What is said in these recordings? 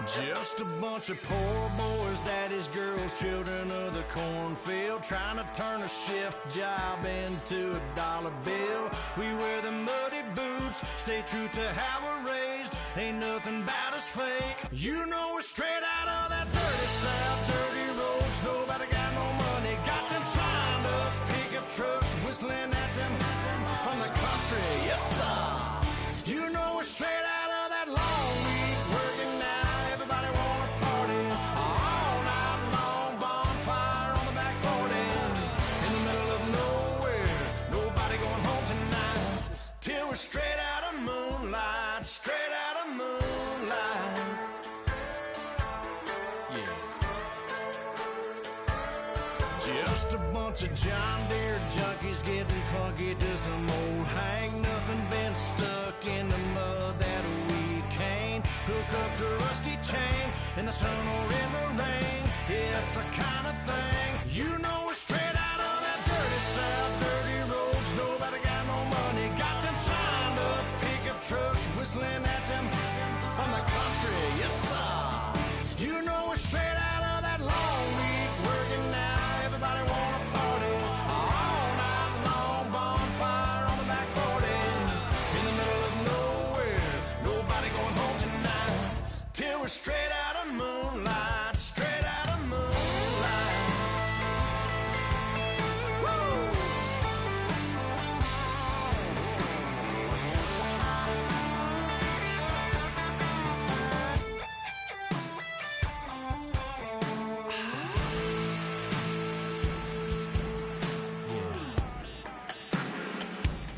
Just a bunch of poor boys, daddy's girls, children of the cornfield, trying to turn a shift job into a dollar bill. We wear the muddy boots, stay true to how we're raised. Ain't nothing about us fake. You know we're straight out of that dirty South, dirty roads. Nobody got no money, got them signed up pickup trucks, whistling at them from the country. Yes, sir. You know we're straight out of that long week, working now. Everybody wanna party all night long, bonfire on the back 40, in the middle of nowhere. Nobody going home tonight till we're straight out of moonlight, straight out of moonlight. Yeah. Just a bunch of John Deere junkies getting funky to some old hang. Nothing been stuck in the mud that we can't hook up to a rusty chain in the sun or in the rain. Yeah, it's the kind of thing. You know we're straight out of that dirty South, dirty roads. Nobody got no money, got them signed up pickup trucks, whistling at them from the country. Yes, sir. You know we're straight out of that long week, working now. Everybody wanna party all night long, bonfire on the back 40, in the middle of nowhere. Nobody going home tonight till we're straight out of moonlight, straight out of moonlight. Woo!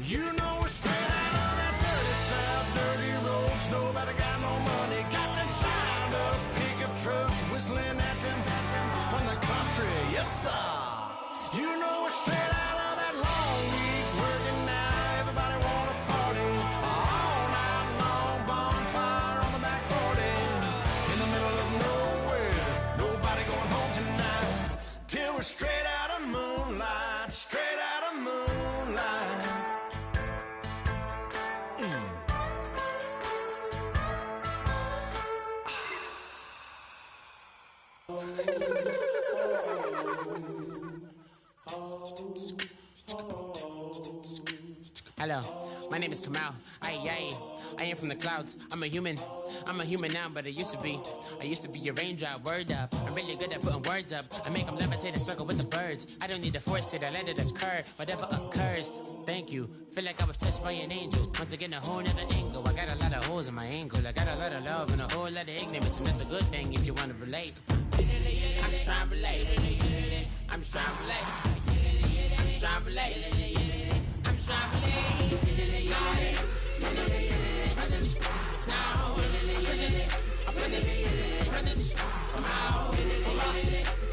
You know we're straight out of that dirty South, dirty roads. Nobody got no money, got them signed up pickup trucks, whistling at them from the country. Yes, sir. You know we're straight out of that long week, working now. Everybody wanna party all night long, bonfire on the back 40, in the middle of nowhere. Nobody going home tonight till we're straight out of moonlight, straight out of moonlight. Hello, my name is Kamal. I am from the clouds. I'm a human now, but I used to be a raindrop, word up. I'm really good at putting words up. I make them levitate and circle with the birds. I don't need to force it, I let it occur. Whatever occurs, thank you. Feel like I was touched by an angel. Once again, a whole nother angle. I got a lot of holes in my angle. I got a lot of love and a whole lot of ignorance, and that's a good thing if you want to relate. I'm just trying to relate. I'm just trying to relate. I'm just trying to relate. I'm just trying to relate. Presence, now, presence, come out, come out,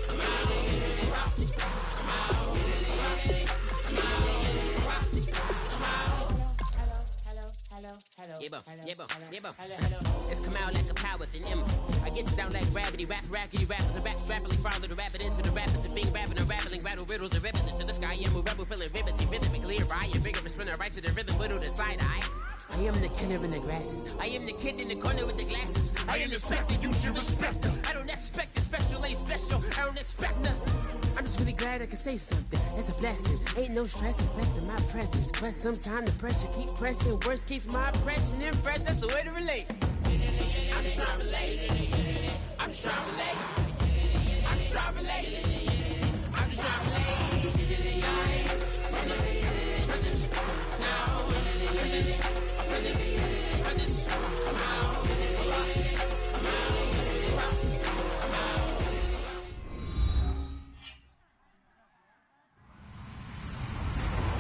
come out, come out, It's come out like a power within him. I get you down like gravity, rackety rappers and raps rapidly follow the rapid into the rapids and being rapping and rattling, rattle riddles and rivets into the sky. I'm a rebel, feeling riveting, rhythmically clear. I am vigorous, spinner right to the rhythm, widow to side eye. I am the killer in the grasses. I am the kid in the corner with the glasses. I am the specter, you should respect her. I don't expect the special, ain't special. I don't expect nothing. I'm just really glad I can say something. That's a blessing. Ain't no stress affecting my presence. But sometimes the pressure keep pressing. Worst keeps my impression impressed. That's the way to relate. I'm just trying to relate. I'm just trying to relate. I'm just trying to relate. I'm just trying to relate. From the presence, now, presence, come out, come out.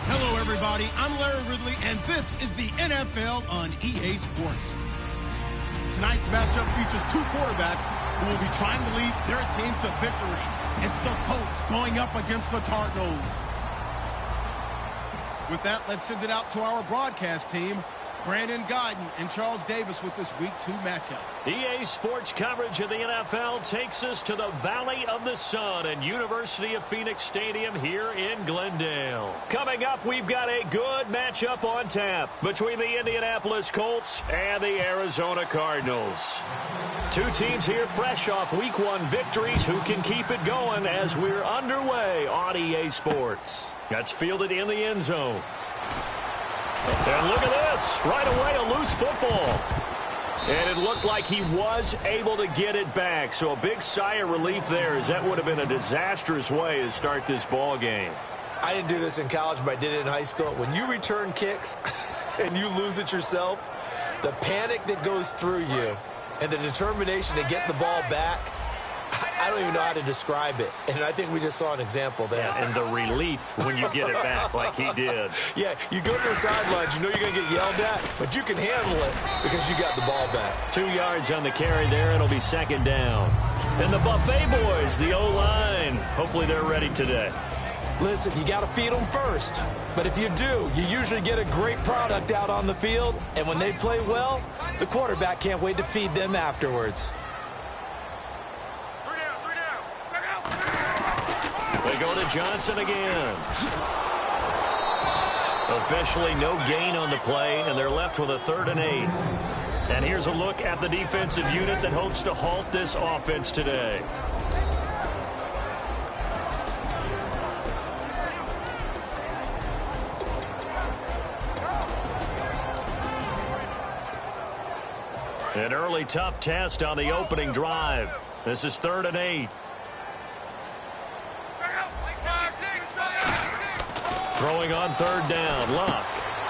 Hello, everybody. I'm Larry Ridley, and this is the NFL on EA Sports. Tonight's matchup features two quarterbacks who will be trying to lead their team to victory. It's the Colts going up against the Cardinals. With that, let's send it out to our broadcast team. Brandon Guyton and Charles Davis with this Week 2 matchup. EA Sports coverage of the NFL takes us to the Valley of the Sun and University of Phoenix Stadium here in Glendale. Coming up, we've got a good matchup on tap between the Indianapolis Colts and the Arizona Cardinals. Two teams here fresh off Week 1 victories who can keep it going as we're underway on EA Sports. That's fielded in the end zone. And look at this. Right away, a loose football. And it looked like he was able to get it back. So a big sigh of relief there, as that would have been a disastrous way to start this ball game. I didn't do this in college, but I did it in high school. When you return kicks and you lose it yourself, the panic that goes through you and the determination to get the ball back, I don't even know how to describe it. And I think we just saw an example there. Yeah, and the relief when you get it back like he did. Yeah, you go to the sidelines, you know you're going to get yelled at, but you can handle it because you got the ball back. 2 yards on the carry there. It'll be second down. And the Buffet boys, the O-line, hopefully they're ready today. Listen, you got to feed them first. But if you do, you usually get a great product out on the field. And when they play well, the quarterback can't wait to feed them afterwards. They go to Johnson again. Officially no gain on the play, and they're left with a 3rd and 8. And here's a look at the defensive unit that hopes to halt this offense today. An early tough test on the opening drive. This is 3rd and 8. Throwing on 3rd down. Luck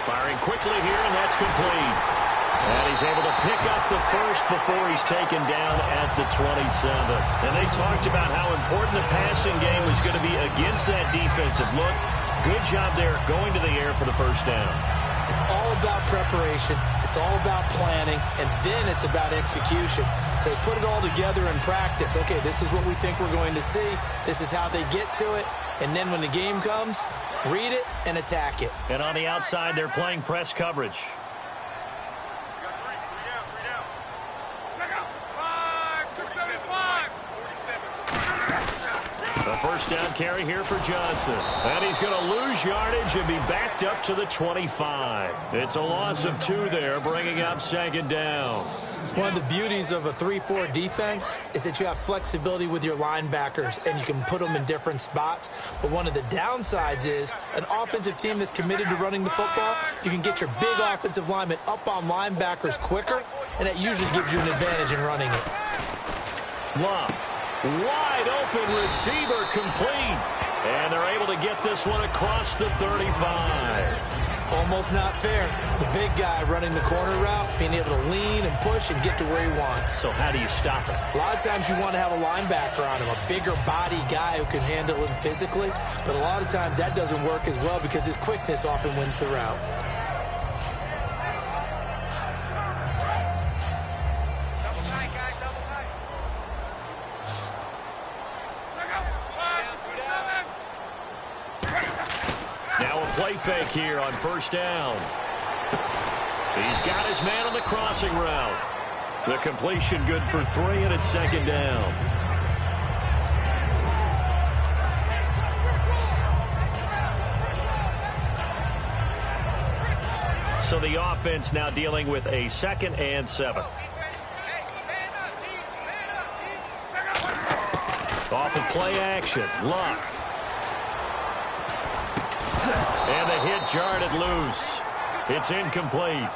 firing quickly here, and that's complete. And he's able to pick up the first before he's taken down at the 27. And they talked about how important the passing game was going to be against that defensive look. Good job there going to the air for the first down. It's all about preparation. It's all about planning, and then it's about execution. So they put it all together in practice. Okay, this is what we think we're going to see. This is how they get to it. And then when the game comes, read it and attack it. And on the outside, they're playing press coverage. A first down carry here for Johnson. And he's going to lose yardage and be backed up to the 25. It's a loss of 2 there, bringing up 2nd down. One of the beauties of a 3-4 defense is that you have flexibility with your linebackers, and you can put them in different spots. But one of the downsides is an offensive team that's committed to running the football, you can get your big offensive linemen up on linebackers quicker, and that usually gives you an advantage in running it. Love. Wide open receiver complete. And they're able to get this one across the 35. Almost not fair. The big guy running the corner route, being able to lean and push and get to where he wants. So how do you stop it? A lot of times you want to have a linebacker on him, a bigger body guy who can handle him physically. But a lot of times that doesn't work as well because his quickness often wins the route. Play fake here on first down. He's got his man on the crossing route. The completion good for 3, and it's 2nd down. So the offense now dealing with a 2nd and 7. Off of play action. Luck. And the hit jarred it loose. It's incomplete.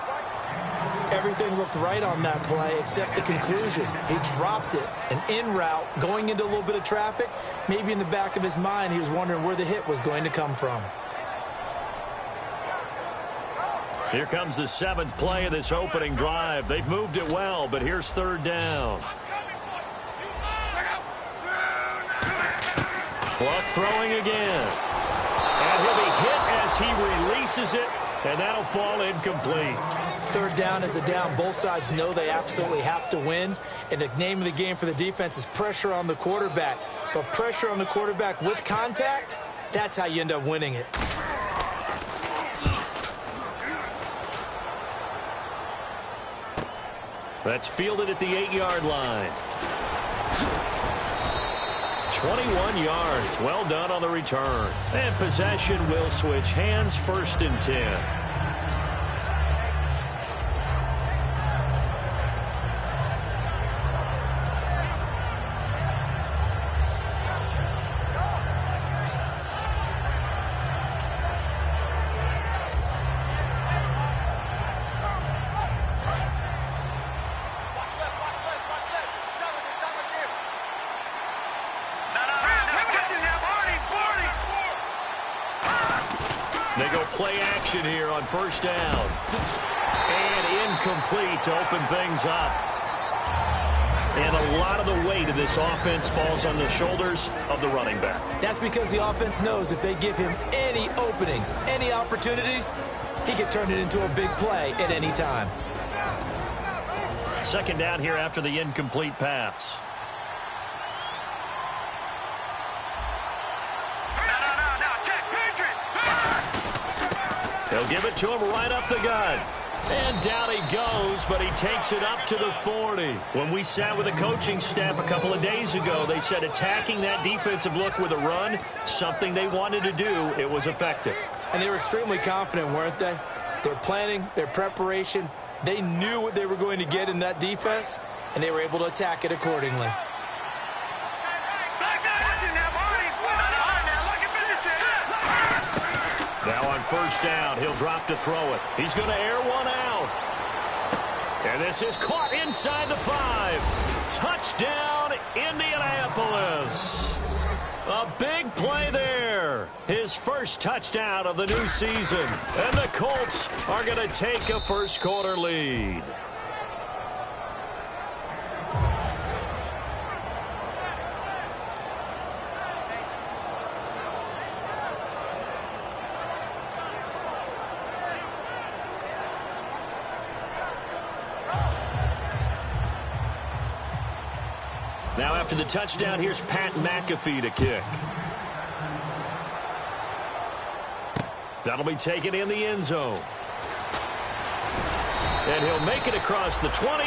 Everything looked right on that play except the conclusion. He dropped it. An in route, going into a little bit of traffic. Maybe in the back of his mind, he was wondering where the hit was going to come from. Here comes the 7th play of this opening drive. They've moved it well, but here's 3rd down. Luck throwing again. And he'll be hit as he releases it, and that'll fall incomplete. 3rd down is a down. Both sides know they absolutely have to win. And the name of the game for the defense is pressure on the quarterback. But pressure on the quarterback with contact, that's how you end up winning it. That's fielded at the 8-yard line. 21 yards. Well done on the return. And possession will switch hands, 1st and 10. They go play action here on 1st down. And incomplete to open things up. And a lot of the weight of this offense falls on the shoulders of the running back. That's because the offense knows if they give him any openings, any opportunities, he can turn it into a big play at any time. 2nd down here after the incomplete pass. They'll give it to him right up the gut. And down he goes, but he takes it up to the 40. When we sat with the coaching staff a couple of days ago, they said attacking that defensive look with a run, something they wanted to do, it was effective. And they were extremely confident, weren't they? Their planning, their preparation, they knew what they were going to get in that defense, and they were able to attack it accordingly. Now on 1st down, he'll drop to throw it. He's going to air one out. And this is caught inside the 5. Touchdown, Indianapolis. A big play there. His first touchdown of the new season. And the Colts are going to take a first-quarter lead. Now after the touchdown, here's Pat McAfee to kick. That'll be taken in the end zone. And he'll make it across the 20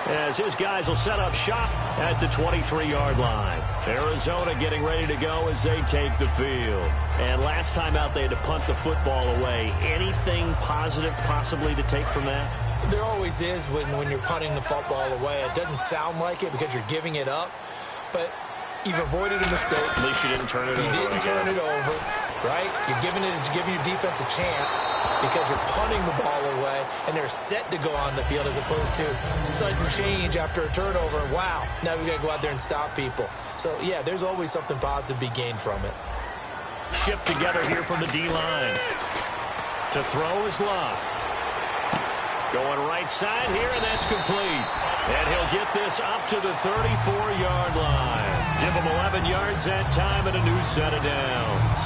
as his guys will set up shop at the 23-yard line. Arizona getting ready to go as they take the field. And last time out, they had to punt the football away. Anything positive possibly to take from that? There always is when you're punting the football away. It doesn't sound like it because you're giving it up, but you've avoided a mistake. At least you didn't turn it over. You didn't turn it over, right? You're giving your defense a chance because you're punting the ball away, and they're set to go on the field as opposed to sudden change after a turnover. And wow, now we got to go out there and stop people. So, yeah, there's always something positive to be gained from it. Shift together here from the D-line. To throw is Love. Going right side here, and that's complete. And he'll get this up to the 34-yard line. Give him 11 yards that time and a new set of downs.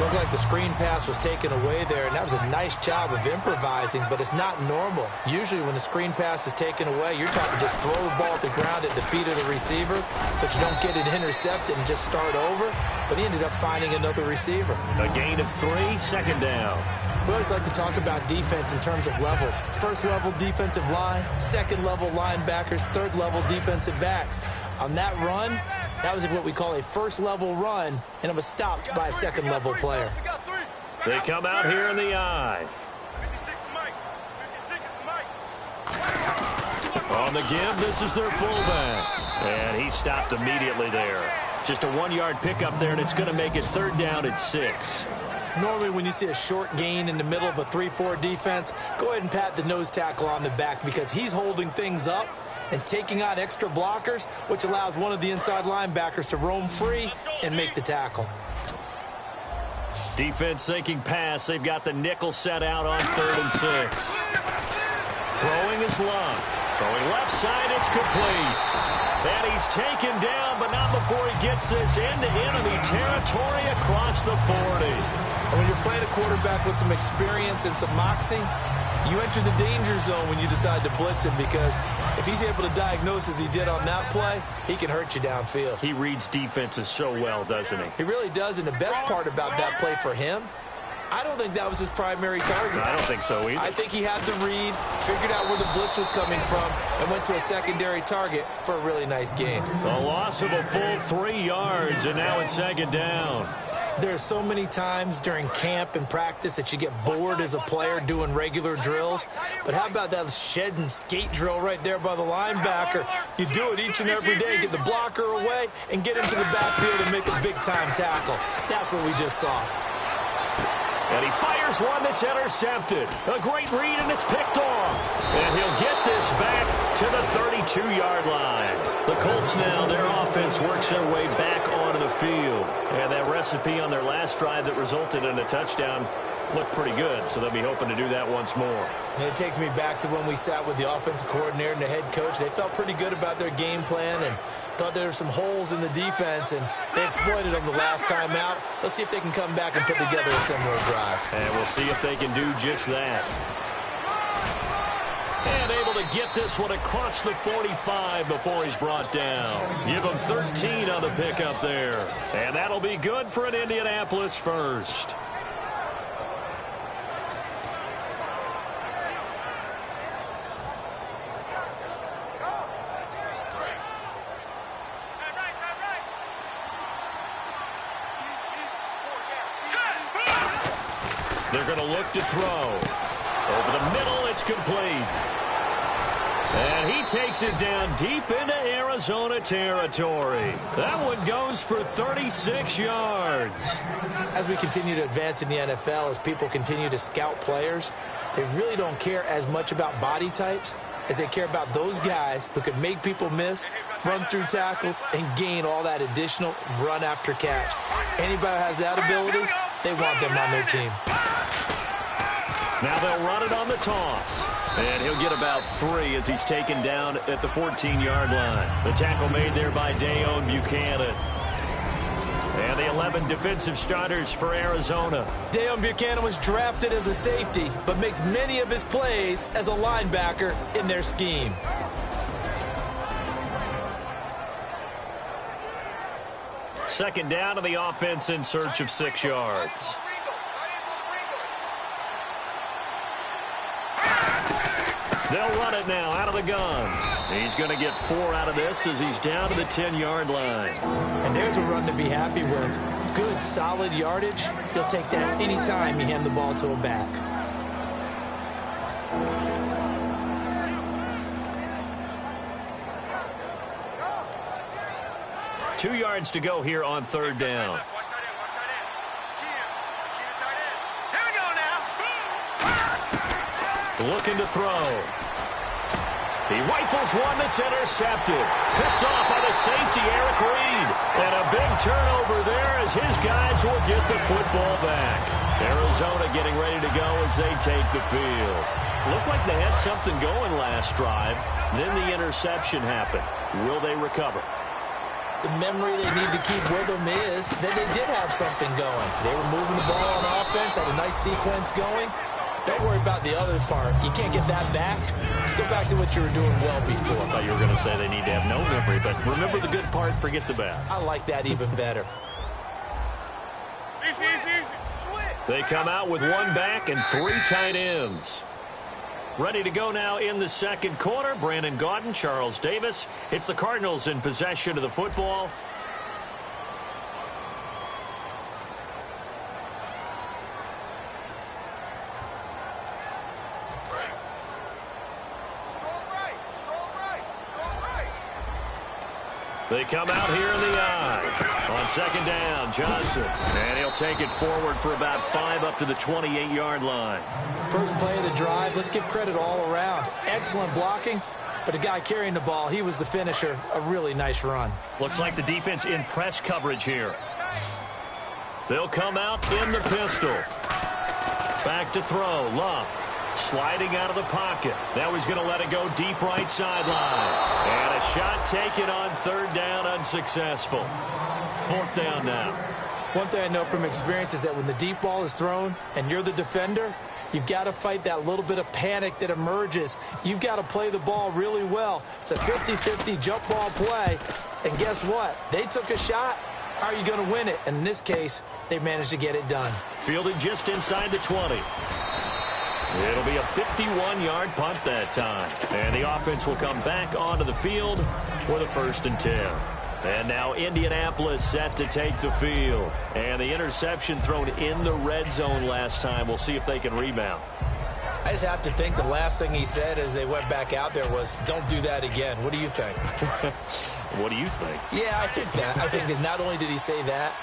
Looked like the screen pass was taken away there, and that was a nice job of improvising, but it's not normal. Usually when the screen pass is taken away, you're trying to just throw the ball at the ground at the feet of the receiver so that you don't get it intercepted and just start over, but he ended up finding another receiver. A gain of 3, 2nd down. We always like to talk about defense in terms of levels. First level defensive line, second level linebackers, third level defensive backs. On that run, that was what we call a first level run, and it was stopped by a second level player. They come out here in the eye. On the give, this is their fullback. And he stopped immediately there. Just a 1-yard pickup there, and it's going to make it 3rd down at 6. Normally when you see a short gain in the middle of a 3-4 defense, go ahead and pat the nose tackle on the back because he's holding things up and taking out extra blockers, which allows one of the inside linebackers to roam free and make the tackle. Defense thinking pass. They've got the nickel set out on 3rd and 6. Throwing is Love. Throwing left side, it's complete. And he's taken down, but not before he gets this into enemy territory across the 40. And when you're playing a quarterback with some experience and some moxie, you enter the danger zone when you decide to blitz him because if he's able to diagnose as he did on that play, he can hurt you downfield. He reads defenses so well, doesn't he? He really does, and the best part about that play for him I don't think that was his primary target. I don't think so either. I think he had the read, figured out where the blitz was coming from, and went to a secondary target for a really nice gain. A loss of a full 3 yards, and now it's second down. There are so many times during camp and practice that you get bored as a player doing regular drills. But how about that shed and skate drill right there by the linebacker? You do it each and every day. Get the blocker away and get into the backfield and make a big-time tackle. That's what we just saw. And he fires one that's intercepted. A great read, and it's picked off. And he'll get this back to the 32-yard line. The Colts now, their offense works their way back onto the field. And that recipe on their last drive that resulted in a touchdown looked pretty good, so they'll be hoping to do that once more. And it takes me back to when we sat with the offensive coordinator and the head coach. They felt pretty good about their game plan and thought there were some holes in the defense, and they exploited them the last time out. Let's see if they can come back and put together a similar drive. And we'll see if they can do just that. And able to get this one across the 45 before he's brought down. Give him 13 on the pickup there. And that'll be good for an Indianapolis first. They're going to look to throw. Over the middle, it's complete. And he takes it down deep into Arizona territory. That one goes for 36 yards. As we continue to advance in the NFL, as people continue to scout players, they really don't care as much about body types as they care about those guys who can make people miss, run through tackles, and gain all that additional run after catch. Anybody who has that ability, they want them on their team. Now they'll run it on the toss. And he'll get about 3 as he's taken down at the 14-yard line. The tackle made there by Dayon Buchanan. And the 11 defensive starters for Arizona. Dayon Buchanan was drafted as a safety, but makes many of his plays as a linebacker in their scheme. Second down to the offense in search of 6 yards. They'll run it now out of the gun. He's going to get 4 out of this as he's down to the 10-yard line. And there's a run to be happy with. Good, solid yardage. He'll take that anytime you hand the ball to a back. Two yards to go here on third down. Looking to throw. He rifles one that's intercepted. Picked off by the safety, Eric Reed. And a big turnover there as his guys will get the football back. Arizona getting ready to go as they take the field. Looked like they had something going last drive. Then the interception happened. Will they recover? The memory they need to keep with them is that they did have something going. They were moving the ball on offense, had a nice sequence going. Don't worry about the other part. You can't get that back. Let's go back to what you were doing well before. I thought you were going to say they need to have no memory, but remember the good part, forget the bad. I like that even better. They come out with 1 back and 3 tight ends. Ready to go now in the second quarter. Brandon Gaudin, Charles Davis. It's the Cardinals in possession of the football. They come out here in the eye. On second down, Johnson. And he'll take it forward for about 5 up to the 28-yard line. First play of the drive, let's give credit all around. Excellent blocking, but the guy carrying the ball, he was the finisher. A really nice run. Looks like the defense in press coverage here. They'll come out in the pistol. Back to throw, Love. Sliding out of the pocket. Now he's going to let it go deep right sideline. And a shot taken on third down, unsuccessful. Fourth down now. One thing I know from experience is that when the deep ball is thrown and you're the defender, you've got to fight that little bit of panic that emerges. You've got to play the ball really well. It's a 50-50 jump ball play. And guess what? They took a shot. how are you going to win it? And in this case, they managed to get it done. Fielded just inside the 20. It'll be a 51-yard punt that time. And the offense will come back onto the field with a 1st and 10. And now Indianapolis set to take the field. And the interception thrown in the red zone last time. We'll see if they can rebound. I just have to think the last thing he said as they went back out there was, don't do that again. What do you think? What do you think? Yeah, I think that. I think that not only did he say that,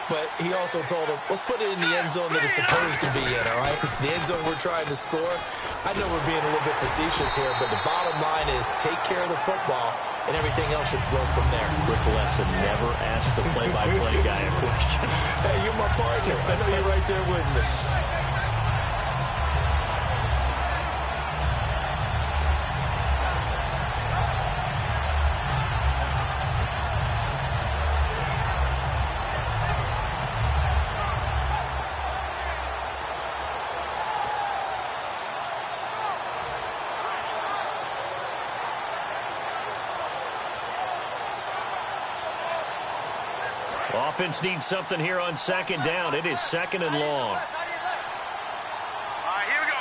but he also told him, let's put it in the end zone that it's supposed to be in, all right? The end zone we're trying to score. I know we're being a little bit facetious here, but the bottom line is take care of the football, and everything else should flow from there. Quick lesson, never ask the play-by-play guy a question. Hey, you're my partner. I know you're right there with me. Offense needs something here on 2nd down. It is 2nd and long. All right, here we go.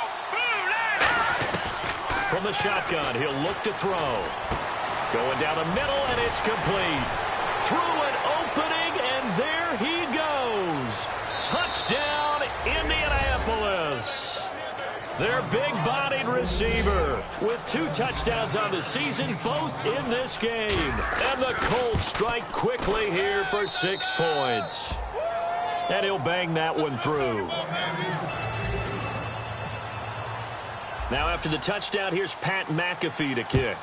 From the shotgun, he'll look to throw. Going down the middle, and it's complete. Through an opening, and there he goes. Touchdown, Indianapolis. Their big-bodied receiver with 2 touchdowns on the season, both in this game. And the Colts strike quickly here for 6 points. And he'll bang that one through. Now after the touchdown, here's Pat McAfee to kick.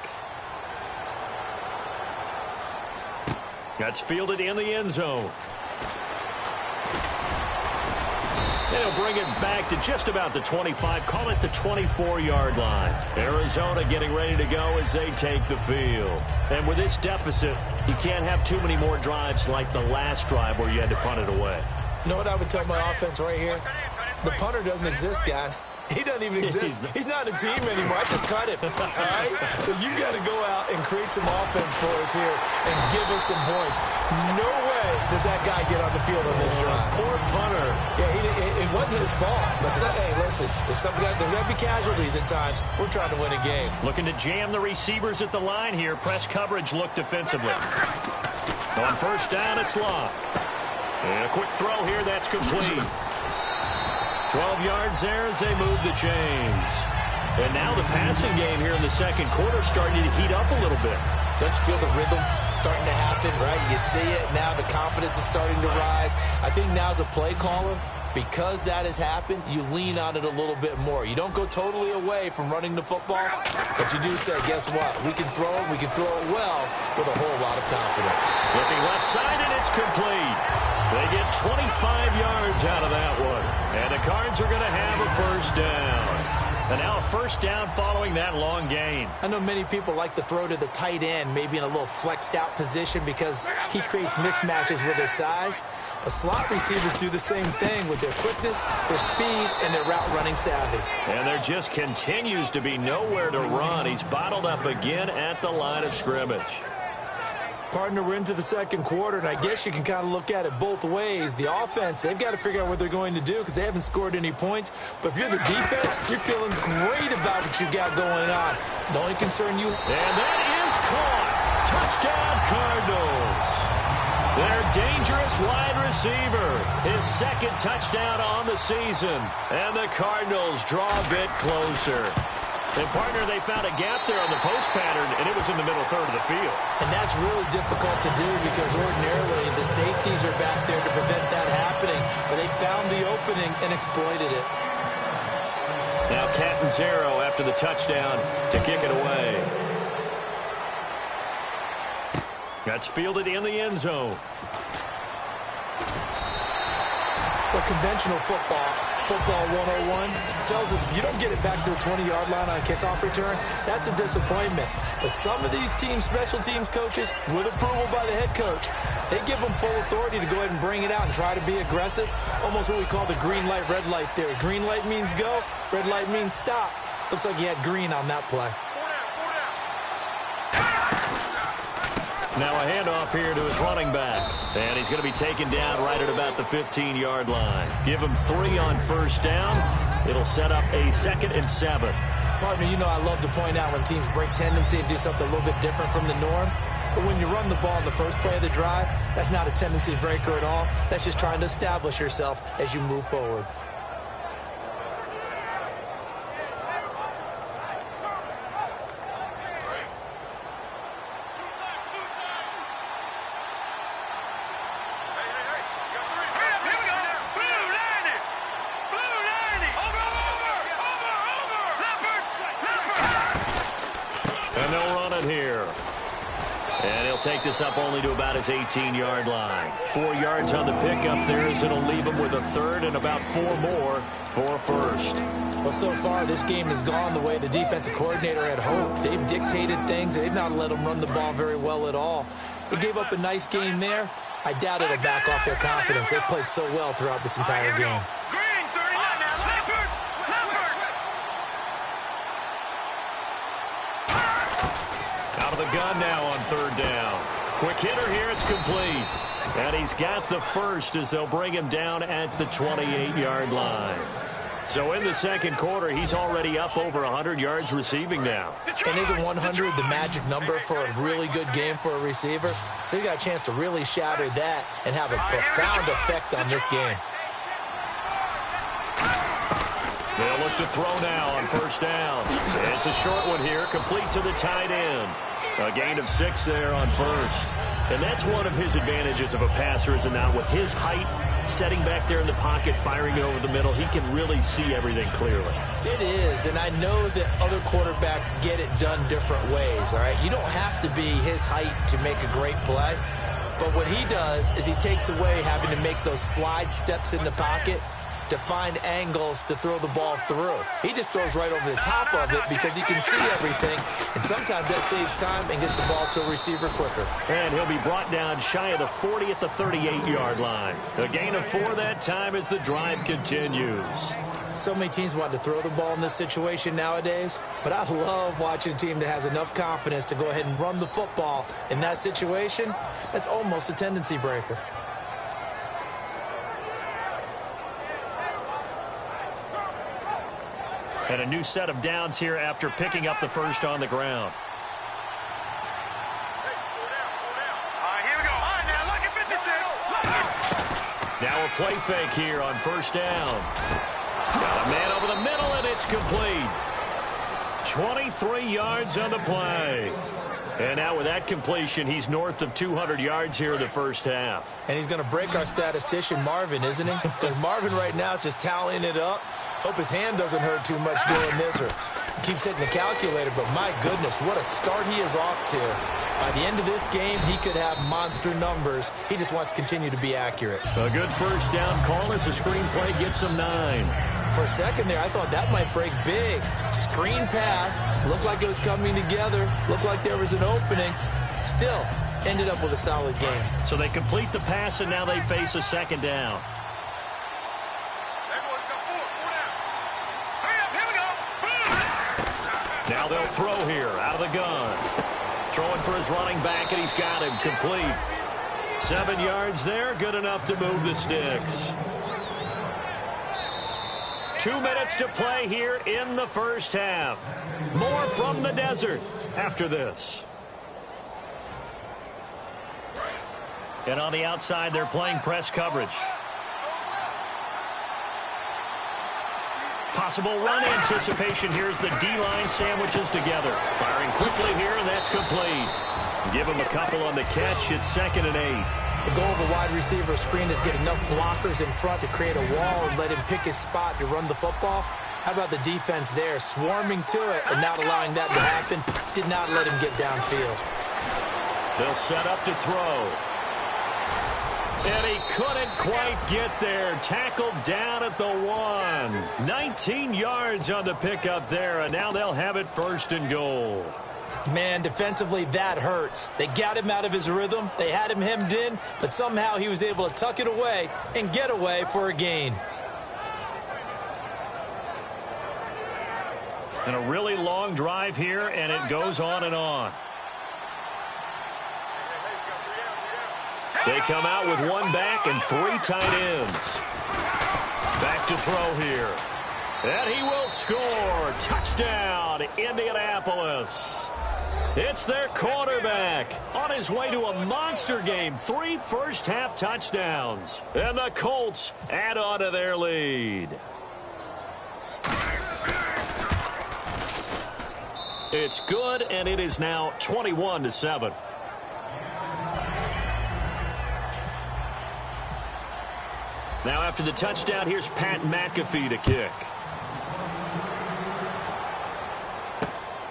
That's fielded in the end zone. And he'll bring it back to just about the 25, call it the 24-yard line. Arizona getting ready to go as they take the field. And with this deficit, you can't have too many more drives like the last drive where you had to punt it away. You know what I would tell my offense right here? The punter doesn't exist, guys. He doesn't even exist. He's not a team anymore. I just cut him. All right? So you got to go out and create some offense for us here and give us some points. No way does that guy get on the field on this drive. Poor punter. Yeah, it wasn't his fault. But hey, listen, there's going to be casualties at times. We're trying to win a game. Looking to jam the receivers at the line here. Press coverage look defensively. On 1st down, it's locked. And a quick throw here, that's complete. 12 yards there as they move the chains. And now the passing game here in the 2nd quarter starting to heat up a little bit. Don't you feel the rhythm starting to happen, right? You see it now. The confidence is starting to rise. I think now as a play caller, because that has happened, you lean on it a little bit more. You don't go totally away from running the football, but you do say, guess what? We can throw it. We can throw it well with a whole lot of confidence. Looking left side, and it's complete. They get 25 yards out of that one. And the Cards are going to have a 1st down. And now a 1st down following that long gain. I know many people like to throw to the tight end, maybe in a little flexed out position because he creates mismatches with his size. But slot receivers do the same thing with their quickness, their speed, and their route running savvy. And there just continues to be nowhere to run. He's bottled up again at the line of scrimmage. Partner, we're into the 2nd quarter, and I guess you can kind of look at it both ways. The offense, they've got to figure out what they're going to do because they haven't scored any points. But if you're the defense, you're feeling great about what you got going on. The only concern you... And that is caught. Touchdown, Cardinals. Their dangerous wide receiver. His 2nd touchdown on the season. And the Cardinals draw a bit closer. And, partner, they found a gap there on the post pattern, and it was in the middle 3rd of the field. And that's really difficult to do because ordinarily the safeties are back there to prevent that happening. But they found the opening and exploited it. Now Catanzaro after the touchdown to kick it away. That's fielded in the end zone. Well, conventional football 101, tells us if you don't get it back to the 20-yard line on a kickoff return, that's a disappointment. But some of these teams, special teams coaches, with approval by the head coach, they give them full authority to go ahead and bring it out and try to be aggressive. Almost what we call the green light, red light theory. Green light means go, red light means stop. Looks like you had green on that play. Now a handoff here to his running back. And he's going to be taken down right at about the 15-yard line. Give him 3 on first down. It'll set up a 2nd and 7. Partner, you know I love to point out when teams break tendency and do something a little bit different from the norm. But when you run the ball in the first play of the drive, that's not a tendency breaker at all. That's just trying to establish yourself as you move forward. And they'll run it here. And he'll take this up only to about his 18-yard line. 4 yards on the pickup there as it'll leave him with a 3rd and about 4 more for a first. Well, so far, this game has gone the way the defensive coordinator had hoped. They've dictated things. They've not let them run the ball very well at all. They gave up a nice game there. I doubt it'll back off their confidence. They've played so well throughout this entire game. Out of the gun now on 3rd down. Quick hitter here, it's complete. And he's got the first as they'll bring him down at the 28-yard line. So in the second quarter, he's already up over 100 yards receiving now. And isn't 100 the magic number for a really good game for a receiver? So he got a chance to really shatter that and have a profound effect on this game. They'll look to throw now on first down. It's a short one here, complete to the tight end. A gain of 6 there on first. And that's one of his advantages of a passer, is now with his height, setting back there in the pocket, firing it over the middle, he can really see everything clearly. It is, and I know that other quarterbacks get it done different ways, all right? You don't have to be his height to make a great play. But what he does is he takes away having to make those slide steps in the pocket to find angles to throw the ball through. He just throws right over the top of it because he can see everything, and sometimes that saves time and gets the ball to a receiver quicker. And he'll be brought down shy of the 40 at the 38-yard line. A gain of 4 that time as the drive continues. So many teams want to throw the ball in this situation nowadays, but I love watching a team that has enough confidence to go ahead and run the football in that situation. That's almost a tendency breaker. And a new set of downs here after picking up the first on the ground. Here we go. All right, now, look at 56. Now a play fake here on first down. Got a man over the middle, and it's complete. 23 yards on the play. And now with that completion, he's north of 200 yards here in the first half. And he's going to break our statistician, Marvin, isn't he? Because Marvin right now is just tallying it up. Hope his hand doesn't hurt too much doing this, or he keeps hitting the calculator, but my goodness, what a start he is off to. By the end of this game, he could have monster numbers. He just wants to continue to be accurate. A good first down call as the screenplay gets him 9. For a second there, I thought that might break big. Screen pass, looked like it was coming together, looked like there was an opening. Still, ended up with a solid game. So they complete the pass, and now they face a second down. Now they'll throw here out of the gun. Throwing for his running back, and he's got him complete. 7 yards there, good enough to move the sticks. 2 minutes to play here in the first half. More from the desert after this. And on the outside, they're playing press coverage. Possible run anticipation here as the D-line sandwiches together. Firing quickly here, and that's complete. Give him a couple on the catch. It's 2nd and 8. The goal of a wide receiver screen is get enough blockers in front to create a wall and let him pick his spot to run the football. How about the defense there, swarming to it and not allowing that to happen? Did not let him get downfield. They'll set up to throw. And he couldn't quite get there. Tackled down at the 1. 19 yards on the pickup there, and now they'll have it 1st and goal. Man, defensively, that hurts. They got him out of his rhythm. They had him hemmed in, but somehow he was able to tuck it away and get away for a gain. And a really long drive here, and it goes on and on. They come out with one back and 3 tight ends. Back to throw here. And he will score. Touchdown, Indianapolis. It's their quarterback on his way to a monster game. 3 first-half touchdowns. And the Colts add on to their lead. It's good, and it is now 21-7. Now after the touchdown, here's Pat McAfee to kick.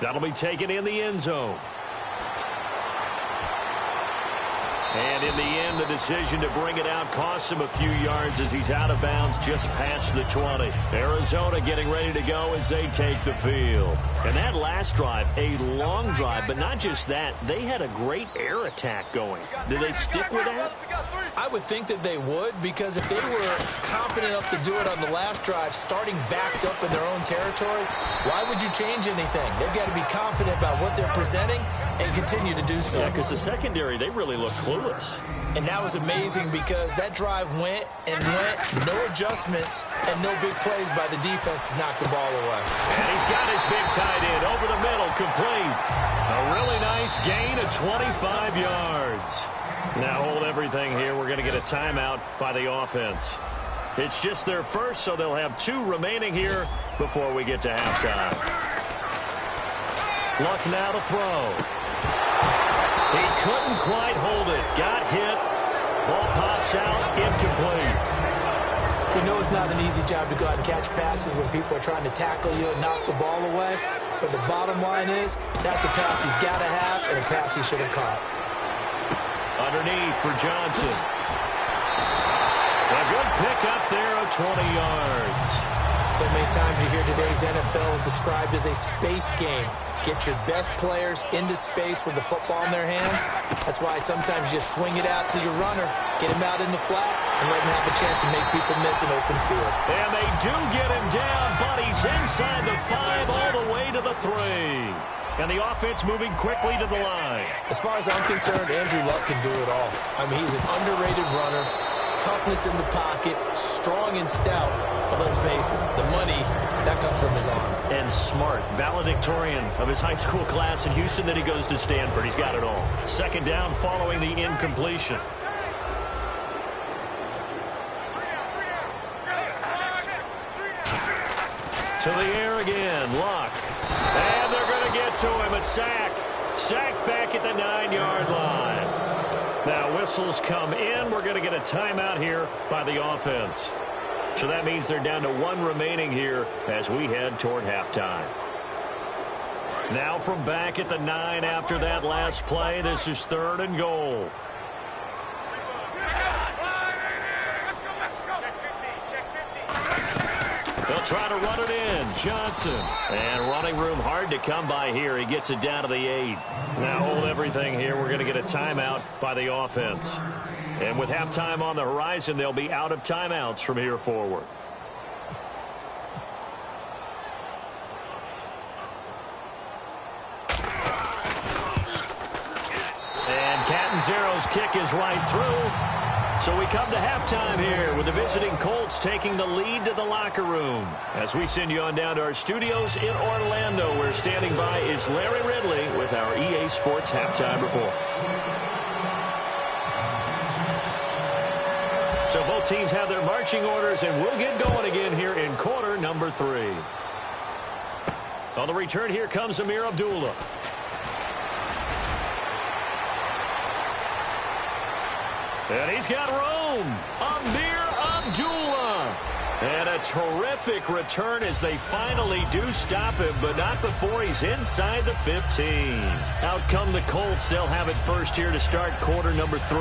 That'll be taken in the end zone. And in the end, the decision to bring it out costs him a few yards as he's out of bounds just past the 20. Arizona getting ready to go as they take the field. And that last drive, a long drive, but not just that. They had a great air attack going. Do they stick with that? I would think that they would, because if they were competent enough to do it on the last drive, starting backed up in their own territory, why would you change anything? They've got to be confident about what they're presenting and continue to do so. Yeah, because the secondary, they really look clueless. And that was amazing because that drive went and went, no adjustments, and no big plays by the defense to knock the ball away. And he's got his big tight end over the middle, complete. A really nice gain of 25 yards. Now hold everything here. We're going to get a timeout by the offense. It's just their first, so they'll have 2 remaining here before we get to halftime. Luck now to throw. He couldn't quite hold it. Got hit. Ball pops out. Incomplete. You know it's not an easy job to go out and catch passes when people are trying to tackle you and knock the ball away. But the bottom line is, that's a pass he's got to have and a pass he should have caught. Underneath for Johnson. A good pick up there of 20 yards. So many times you hear today's NFL described as a space game. Get your best players into space with the football in their hands. That's why sometimes you just swing it out to your runner, get him out in the flat, and let him have a chance to make people miss an open field. And they do get him down, but he's inside the 5 all the way to the 3. And the offense moving quickly to the line. As far as I'm concerned, Andrew Luck can do it all. I mean, he's an underrated runner. Toughness in the pocket, strong and stout. But let's face it, the money, that comes from his arm. And smart, valedictorian of his high school class in Houston, then he goes to Stanford. He's got it all. Second down following the incompletion. To the air again, Luck. And they're going to get to him, a sack. Sacked back at the 9-yard line. Now whistles come in. We're going to get a timeout here by the offense. So that means they're down to 1 remaining here as we head toward halftime. Now from back at the 9 after that last play, this is 3rd and goal. They'll try to run it in. Johnson. And running room hard to come by here. He gets it down to the 8. Now hold everything here. We're going to get a timeout by the offense. And with halftime on the horizon, they'll be out of timeouts from here forward. And Catanzaro's kick is right through. So we come to halftime here with the visiting Colts taking the lead to the locker room. As we send you on down to our studios in Orlando, where standing by is Larry Ridley with our EA Sports Halftime Report. So both teams have their marching orders, and we'll get going again here in quarter number 3. On the return, here comes Amir Abdullah. And he's got room. Amir Abdullah. And a terrific return as they finally do stop him, but not before he's inside the 15. Out come the Colts. They'll have it first here to start quarter number 3.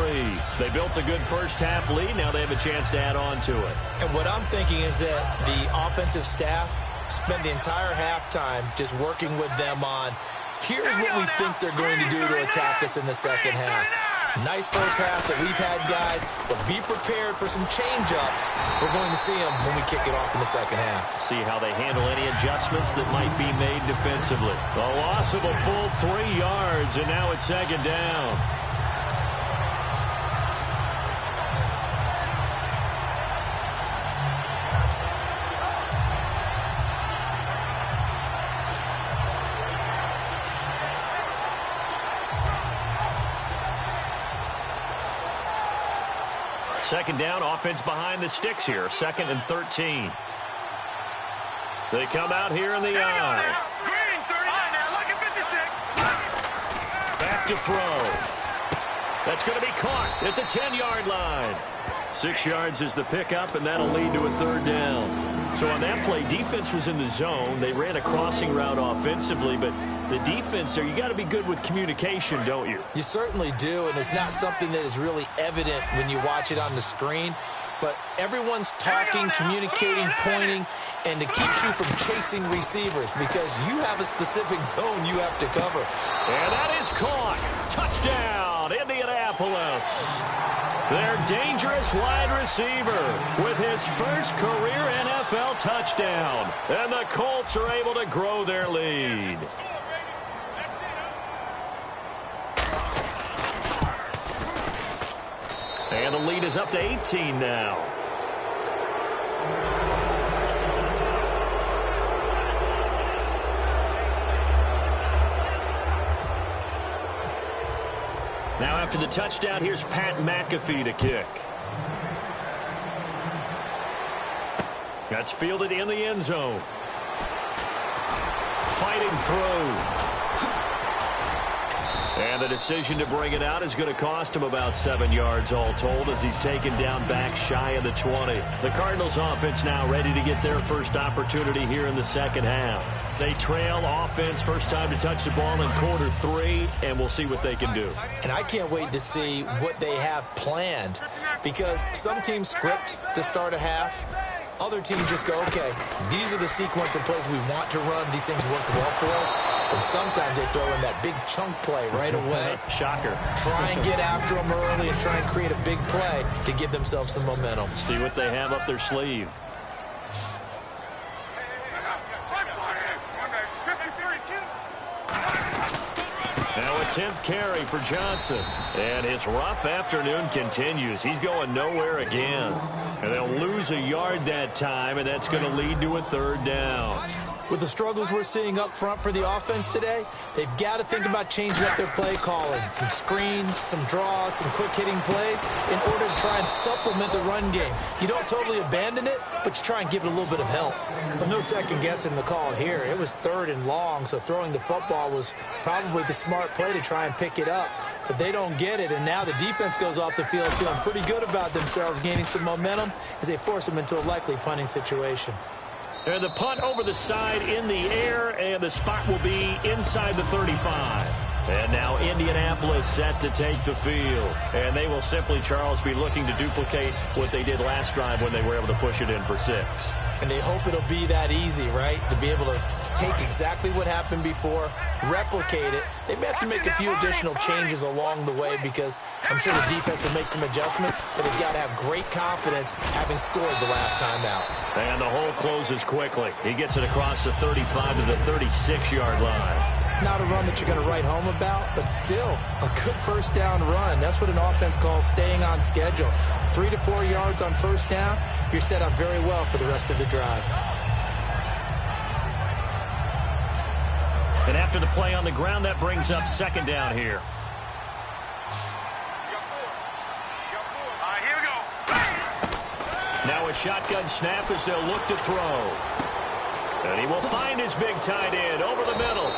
They built a good first-half lead. Now they have a chance to add on to it. And what I'm thinking is that the offensive staff spent the entire halftime just working with them on, here's what we think they're going to do to attack us in the second half. Nice first half that we've had, guys, but be prepared for some change-ups. We're going to see them when we kick it off in the second half. See how they handle any adjustments that might be made defensively. A loss of a full 3 yards, and now it's second down. second down, offense behind the sticks here. 2nd and 13. They come out here in the eye. Green, 30. Now, look at 56. Back to throw. That's going to be caught at the 10-yard line. 6 yards is the pickup, and that'll lead to a 3rd down. So on that play, defense was in the zone. They ran a crossing route offensively, but the defense there, you got to be good with communication, don't you? You certainly do, and it's not something that is really evident when you watch it on the screen. But everyone's talking, communicating, pointing, and it keeps you from chasing receivers because you have a specific zone you have to cover. And that is caught. Touchdown, Indianapolis. Their dangerous wide receiver with his first career NFL touchdown. And the Colts are able to grow their lead. And the lead is up to 18 now. Now after the touchdown, here's Pat McAfee to kick. That's fielded in the end zone. Fighting through. And the decision to bring it out is going to cost him about 7 yards all told as he's taken down back shy of the 20. The Cardinals offense now ready to get their first opportunity here in the second half. They trail offense first time to touch the ball in quarter 3, and we'll see what they can do. And I can't wait to see what they have planned because some teams script to start a half. Other teams just go, okay, these are the sequence of plays we want to run. These things worked well for us. And sometimes they throw in that big chunk play right away. Shocker. Try and get after them early and try and create a big play to give themselves some momentum. See what they have up their sleeve. Now a 10th carry for Johnson. And his rough afternoon continues. He's going nowhere again. And they'll lose a yard that time, and that's going to lead to a 3rd down. With the struggles we're seeing up front for the offense today, they've got to think about changing up their play calling. Some screens, some draws, some quick-hitting plays in order to try and supplement the run game. You don't totally abandon it, but you try and give it a little bit of help. But no second-guessing the call here. It was 3rd and long, so throwing the football was probably the smart play to try and pick it up. But they don't get it, and now the defense goes off the field feeling pretty good about themselves, gaining some momentum as they force them into a likely punting situation. And the punt over the side in the air, and the spot will be inside the 35. And now Indianapolis set to take the field. And they will simply, Charles, be looking to duplicate what they did last drive when they were able to push it in for 6. And they hope it'll be that easy, right? To be able to take exactly what happened before, replicate it. They may have to make a few additional changes along the way because I'm sure the defense will make some adjustments, but they've got to have great confidence having scored the last time out. And the hole closes quickly. He gets it across the 35 to the 36-yard line. Not a run that you're going to write home about, but still a good first down run. That's what an offense calls staying on schedule. 3 to 4 yards on first down, you're set up very well for the rest of the drive. And after the play on the ground, that brings up 2nd down here. Here we go. Now a shotgun snap as they'll look to throw. And he will find his big tight end over the middle.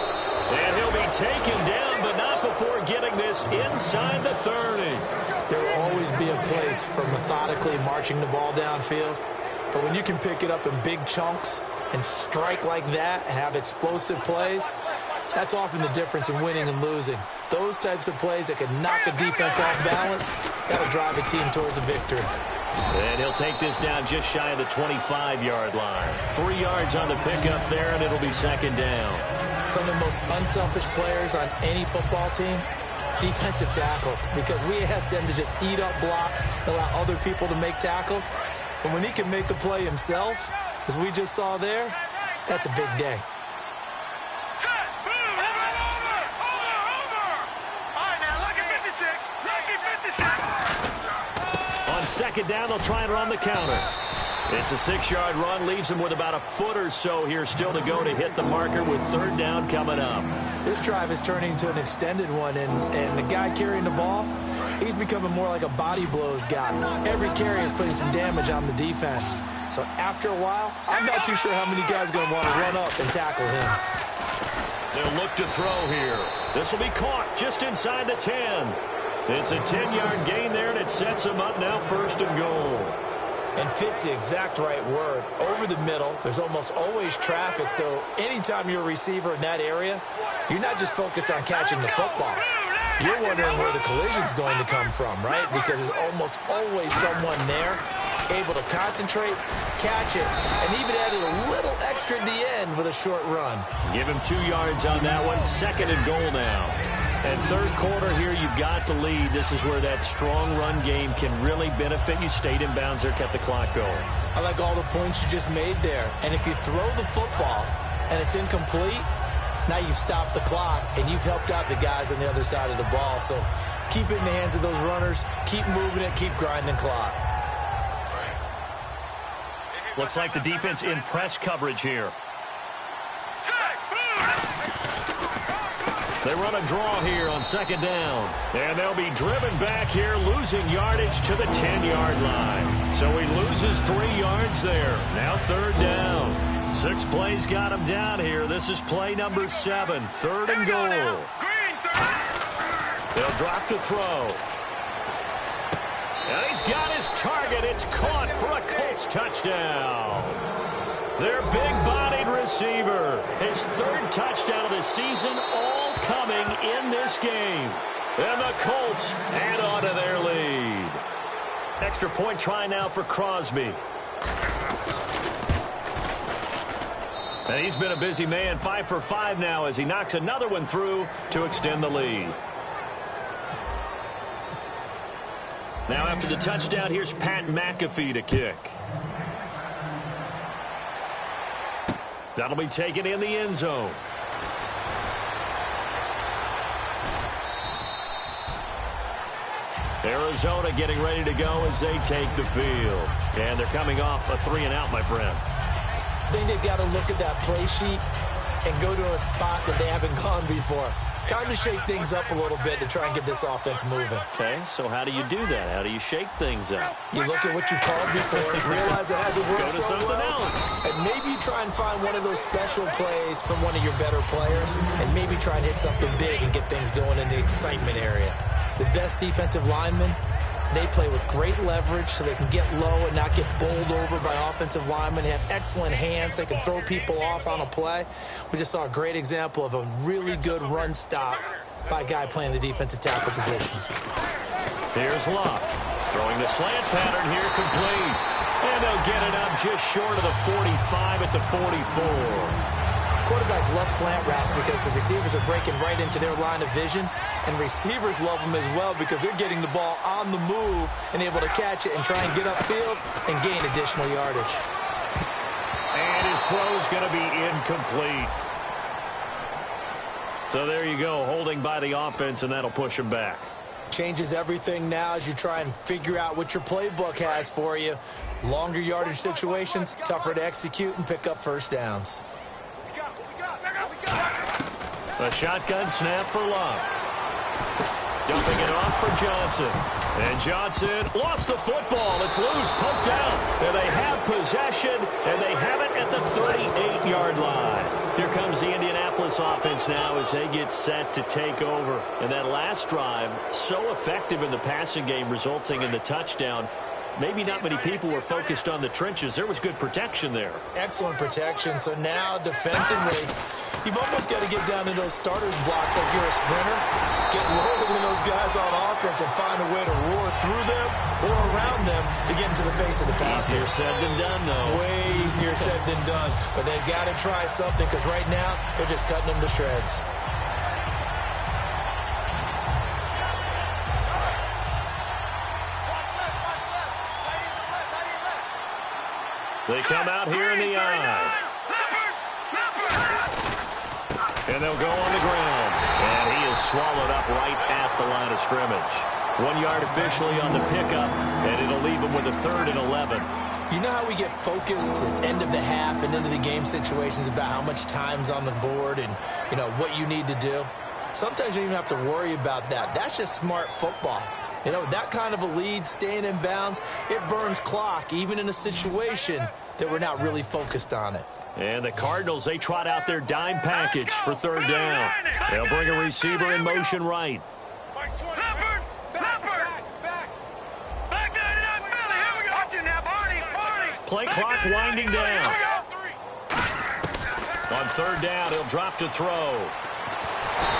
And he'll be taken down, but not before getting this inside the 30. There will always be a place for methodically marching the ball downfield. But when you can pick it up in big chunks and strike like that, have explosive plays, that's often the difference in winning and losing. Those types of plays that can knock a defense off balance, that'll drive a team towards a victory. And he'll take this down just shy of the 25-yard line. 3 yards on the pickup there, and it'll be 2nd down. Some of the most unselfish players on any football team, defensive tackles, because we ask them to just eat up blocks and allow other people to make tackles. But when he can make a play himself, as we just saw there, that's a big day. On 2nd down, they'll try and run the counter. It's a 6-yard run, leaves him with about a foot or so here still to go to hit the marker with third down coming up. This drive is turning into an extended one, and the guy carrying the ball, he's becoming more like a body blows guy. Every carry is putting some damage on the defense. So after a while, I'm not too sure how many guys are going to want to run up and tackle him. They'll look to throw here. This will be caught just inside the 10. It's a 10-yard gain there, and it sets him up now 1st and goal. And fits the exact right word. Over the middle, there's almost always traffic, so anytime you're a receiver in that area, you're not just focused on catching the football. You're wondering where the collision's going to come from, right? Because there's almost always someone there able to concentrate, catch it, and even added a little extra at the end with a short run. Give him 2 yards on that one. 2nd and goal now. And third quarter here, you've got the lead. This is where that strong run game can really benefit you. Stayed in bounds there, kept the clock going. I like all the points you just made there. And if you throw the football and it's incomplete, now you've stopped the clock and you've helped out the guys on the other side of the ball. So keep it in the hands of those runners. Keep moving it. Keep grinding clock. Looks like the defense in press coverage here. They run a draw here on 2nd down. And they'll be driven back here, losing yardage to the 10-yard line. So he loses 3 yards there. Now 3rd down. 6 plays got him down here. This is play number 7. 3rd and goal. They'll drop to throw. And he's got his target. It's caught for a Colts touchdown. Their big-bodied receiver. His 3rd touchdown of the season, all coming in this game. And the Colts add on to their lead. Extra point try now for Crosby. And he's been a busy man, 5 for 5 now as he knocks another one through to extend the lead. Now after the touchdown, here's Pat McAfee to kick. That'll be taken in the end zone. Arizona getting ready to go as they take the field. And they're coming off a 3-and-out, my friend. I think they've got to look at that play sheet and go to a spot that they haven't gone before. Time to shake things up a little bit to try and get this offense moving. Okay, so how do you do that? How do you shake things up? You look at what you called before, realize it hasn't worked Go to so something well, else. and maybe you try and find one of those special plays from one of your better players, and maybe try and hit something big and get things going in the excitement area. The best defensive linemen, they play with great leverage so they can get low and not get bowled over by offensive linemen. They have excellent hands. They can throw people off on a play. We just saw a great example of a really good run stop by a guy playing the defensive tackle position. Here's Love. Throwing the slant pattern here, complete. And they'll get it up just short of the 45 at the 44. Quarterbacks love slant routes because the receivers are breaking right into their line of vision, and receivers love them as well because they're getting the ball on the move and able to catch it and try and get upfield and gain additional yardage. And his throw's going to be incomplete. So there you go, holding by the offense, and that'll push him back. Changes everything now as you try and figure out what your playbook has for you. Longer yardage situations, tougher to execute and pick up first downs. A shotgun snap for Love. Dumping it off for Johnson. And Johnson lost the football. It's loose, poked out. And they have possession, and they have it at the 38-yard line. Here comes the Indianapolis offense now as they get set to take over. And that last drive, so effective in the passing game, resulting in the touchdown. Maybe not many people were focused on the trenches. There was good protection there. Excellent protection. So now defensively, you've almost got to get down to those starters blocks like you're a sprinter. Get lower than those guys on offense and find a way to roar through them or around them to get into the face of the passer. Easier said than done, though. Way easier said than done. But they've got to try something because right now they're just cutting them to shreds. They come out here in the eye. And they'll go on the ground. And he is swallowed up right at the line of scrimmage. 1 yard officially on the pickup, and it'll leave him with a 3rd and 11. You know how we get focused at end of the half and into the game situations about how much time's on the board and, you know, what you need to do? Sometimes you don't even have to worry about that. That's just smart football. You know, that kind of a lead, staying in bounds, it burns clock, even in a situation that we're not really focused on it. And the Cardinals, they trot out their dime package for third down. They'll bring a receiver in motion right. Play clock winding down. On third down, he'll drop to throw.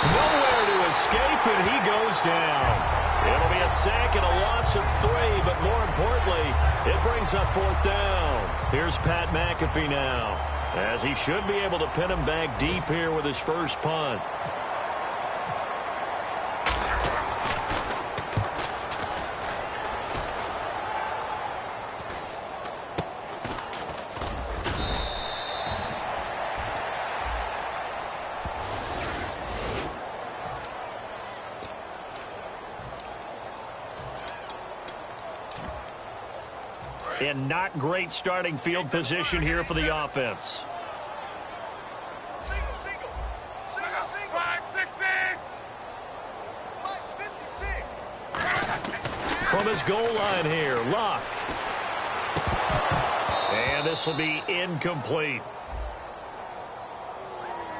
Nowhere to escape, and he goes down. It'll be a sack and a loss of 3, but more importantly, it brings up fourth down. Here's Pat McAfee now, as he should be able to pin him back deep here with his first punt. And not great starting field position here for the offense. From his goal line here, Luck. And this will be incomplete.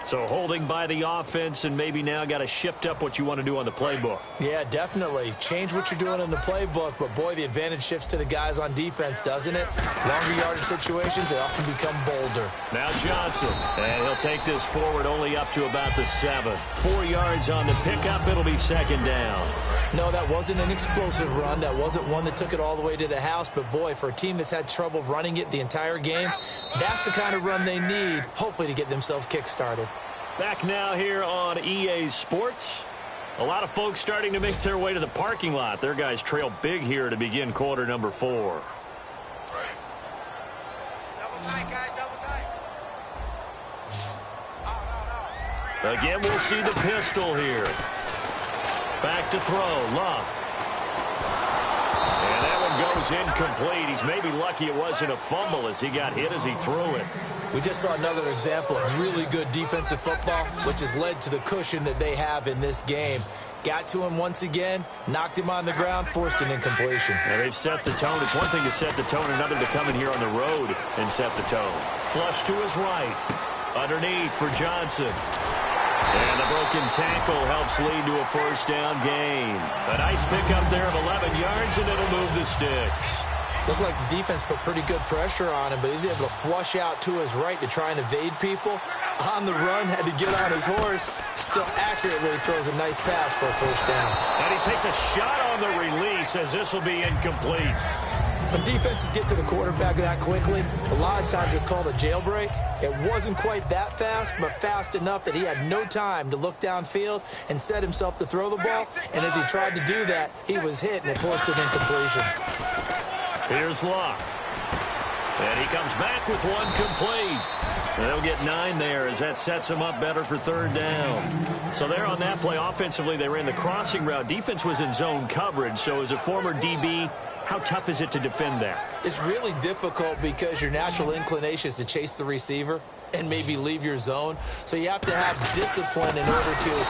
So holding by the offense, and maybe now got to shift up what you want to do on the playbook. Yeah, definitely. Change what you're doing in the playbook, but boy, the advantage shifts to the guys on defense, doesn't it? Longer yardage situations, they often become bolder. Now Johnson, and he'll take this forward only up to about the 7. 4 yards on the pickup. It'll be second down. No, that wasn't an explosive run. That wasn't one that took it all the way to the house. But, boy, for a team that's had trouble running it the entire game, that's the kind of run they need, hopefully, to get themselves kick-started. Back now here on EA Sports. A lot of folks starting to make their way to the parking lot. Their guys trail big here to begin quarter number 4. Again, we'll see the pistol here. Back to throw, Love. And that one goes incomplete. He's maybe lucky it wasn't a fumble as he got hit as he threw it. We just saw another example of really good defensive football, which has led to the cushion that they have in this game. Got to him once again, knocked him on the ground, forced an incompletion. And they've set the tone. It's one thing to set the tone, another to come in here on the road and set the tone. Flush to his right. Underneath for Johnson. And the broken tackle helps lead to a first down gain. A nice pickup there of 11 yards, and it'll move the sticks. Looked like the defense put pretty good pressure on him, but he's able to flush out to his right to try and evade people. On the run, had to get on his horse. Still accurately throws a nice pass for a first down. And he takes a shot on the release as this will be incomplete. When defenses get to the quarterback that quickly, a lot of times it's called a jailbreak. It wasn't quite that fast, but fast enough that he had no time to look downfield and set himself to throw the ball. And as he tried to do that, he was hit and it forced an incompletion. Here's Locke. And he comes back with one complete. And they'll get 9 there as that sets them up better for third down. So there on that play, offensively, they ran the crossing route. Defense was in zone coverage. So as a former DB, how tough is it to defend that? It's really difficult because your natural inclination is to chase the receiver and maybe leave your zone. So you have to have discipline in order to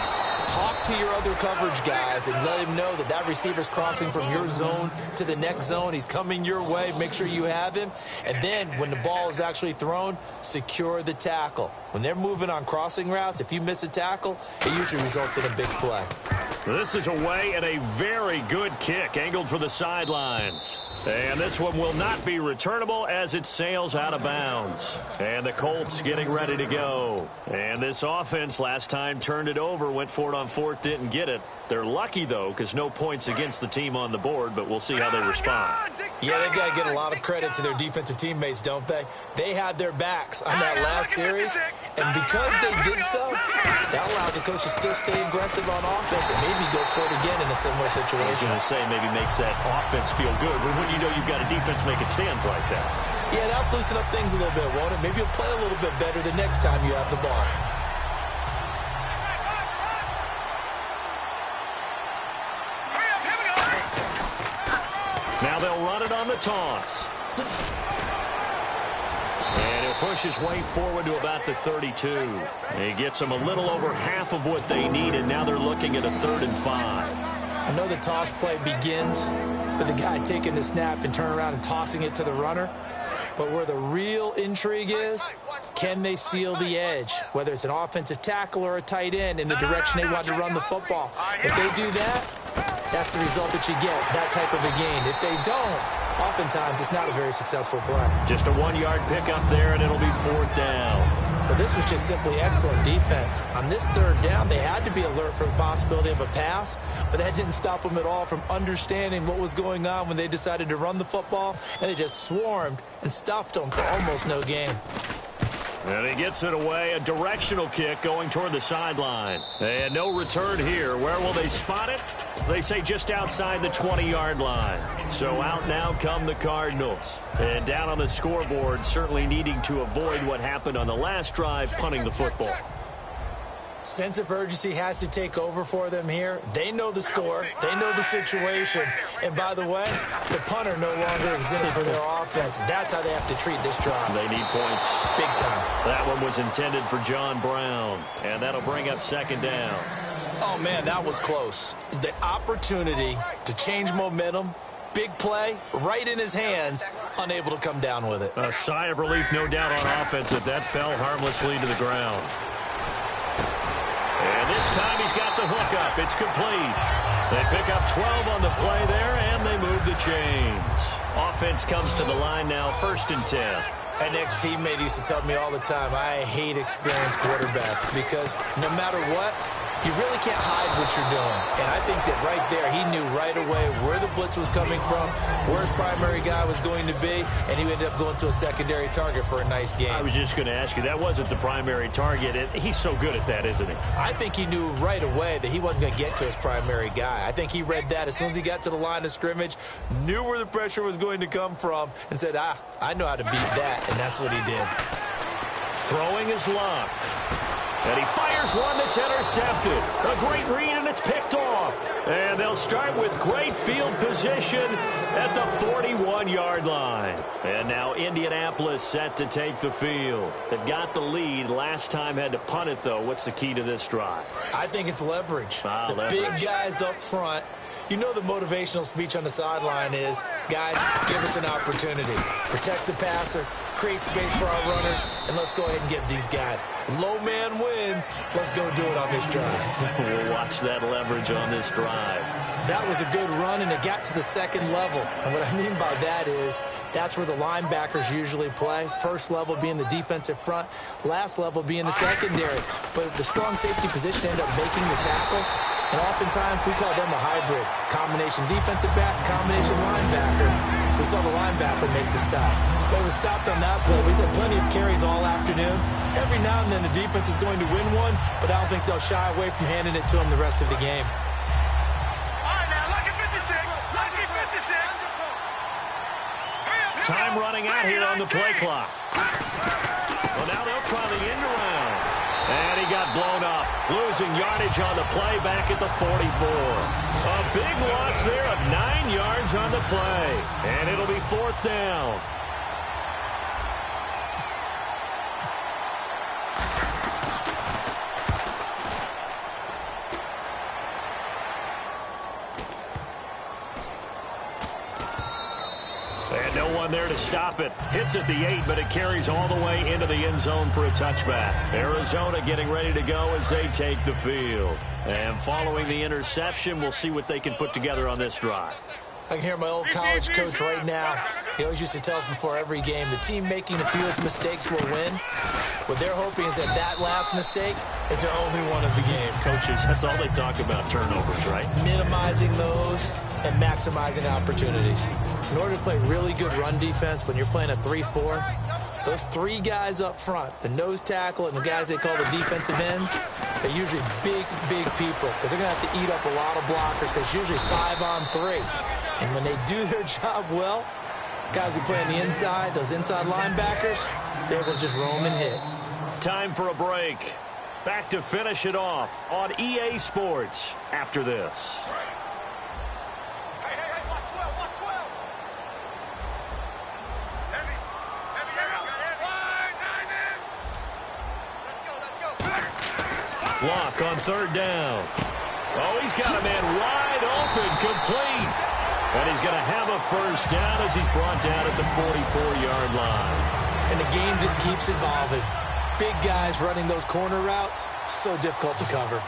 talk to your other coverage guys and let him know that that receiver's crossing from your zone to the next zone. He's coming your way. Make sure you have him. And then when the ball is actually thrown, secure the tackle. When they're moving on crossing routes, if you miss a tackle, it usually results in a big play. This is away and a very good kick angled for the sidelines. And this one will not be returnable as it sails out of bounds. And the Colts getting ready to go. And this offense last time turned it over, went for it on fourth, didn't get it. They're lucky, though, because no points against the team on the board, but we'll see how they respond. Yeah, they've got to get a lot of credit to their defensive teammates, don't they? They had their backs on that last series, and because they did so, that allows the coach to still stay aggressive on offense and maybe go for it again in a similar situation. I was going to say maybe makes that offense feel good, but when you know you've got a defense making stands like that. Yeah, that'll loosen up things a little bit, won't it? Maybe you'll play a little bit better the next time you have the ball. Now they'll run it on the toss. And he'll push his way forward to about the 32. He gets them a little over half of what they needed. Now they're looking at a 3rd and 5. I know the toss play begins with the guy taking the snap and turning around and tossing it to the runner. But where the real intrigue is, can they seal the edge? Whether it's an offensive tackle or a tight end in the direction they want to run the football. If they do that, that's the result that you get, that type of a gain. If they don't, oftentimes it's not a very successful play. Just a 1-yard pickup there, and it'll be 4th down. But this was just simply excellent defense. On this 3rd down, they had to be alert for the possibility of a pass, but that didn't stop them at all from understanding what was going on when they decided to run the football, and they just swarmed and stuffed them for almost no gain. And he gets it away, a directional kick going toward the sideline. And no return here. Where will they spot it? They say just outside the 20-yard line. So out now come the Cardinals. And down on the scoreboard, certainly needing to avoid what happened on the last drive, punting the football. Sense of urgency has to take over for them here. They know the score. They know the situation. And by the way, the punter no longer exists for their offense. That's how they have to treat this drive. They need points. Big time. That one was intended for John Brown. And that'll bring up 2nd down. Oh, man, that was close. The opportunity to change momentum, big play, right in his hands, unable to come down with it. A sigh of relief, no doubt, on offense that fell harmlessly to the ground. And this time he's got the hook up. It's complete. They pick up 12 on the play there, and they move the chains. Offense comes to the line now, 1st and 10. An ex-teammate used to tell me all the time, I hate experienced quarterbacks because no matter what, you really can't hide what you're doing. And I think that right there, he knew right away where the blitz was coming from, where his primary guy was going to be, and he ended up going to a secondary target for a nice game. I was just going to ask you, that wasn't the primary target. He's so good at that, isn't he? I think he knew right away that he wasn't going to get to his primary guy. I think he read that as soon as he got to the line of scrimmage, knew where the pressure was going to come from, and said, I know how to beat that, and that's what he did. Throwing his luck. And he fires one that's intercepted. A great read, and it's picked off. And they'll start with great field position at the 41-yard line. And now Indianapolis set to take the field. They've got the lead. Last time had to punt it, though. What's the key to this drive? I think it's leverage. Leverage. Big guys up front. You know the motivational speech on the sideline is, guys, give us an opportunity. Protect the passer, create space for our runners, and let's go ahead and get these guys. Low man wins. Let's go do it on this drive. We'll watch that leverage on this drive. That was a good run, and it got to the 2nd level. And what I mean by that is that's where the linebackers usually play. First level being the defensive front, last level being the secondary. But the strong safety position ended up making the tackle. And oftentimes we call them a hybrid. Combination defensive back, combination linebacker. We saw the linebacker make the stop. But it was stopped on that play. He's had plenty of carries all afternoon. Every now and then the defense is going to win one, but I don't think they'll shy away from handing it to him the rest of the game. Time running out here on the play clock. Well, now they'll try the end around. And he got blown up, losing yardage on the play back at the 44. A big loss there of 9 yards on the play. And it'll be 4th down. And no one there to stop it. Hits at the 8, but it carries all the way into the end zone for a touchback. Arizona getting ready to go as they take the field. And following the interception, we'll see what they can put together on this drive. I can hear my old college coach right now. He always used to tell us before every game, the team making the fewest mistakes will win. What they're hoping is that that last mistake is their only one of the game. Coaches, that's all they talk about, turnovers, right? Minimizing those and maximizing opportunities. In order to play really good run defense when you're playing a 3-4, those 3 guys up front, the nose tackle and the guys they call the defensive ends, they're usually big people because they're going to have to eat up a lot of blockers because usually 5-on-3. And when they do their job well, guys who play on the inside, those inside linebackers, they're able to just roam and hit. Time for a break. Back to finish it off on EA Sports after this. block on third down. Oh, he's got a man wide open, complete. And he's going to have a first down as he's brought down at the 44-yard line. And the game just keeps evolving. Big guys running those corner routes, so difficult to cover.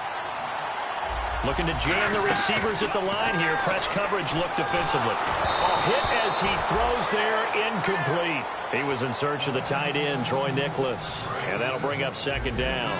Looking to jam the receivers at the line here. Press coverage look defensively. A hit as he throws there, incomplete. He was in search of the tight end, Troy Nicholas. And that'll bring up second down.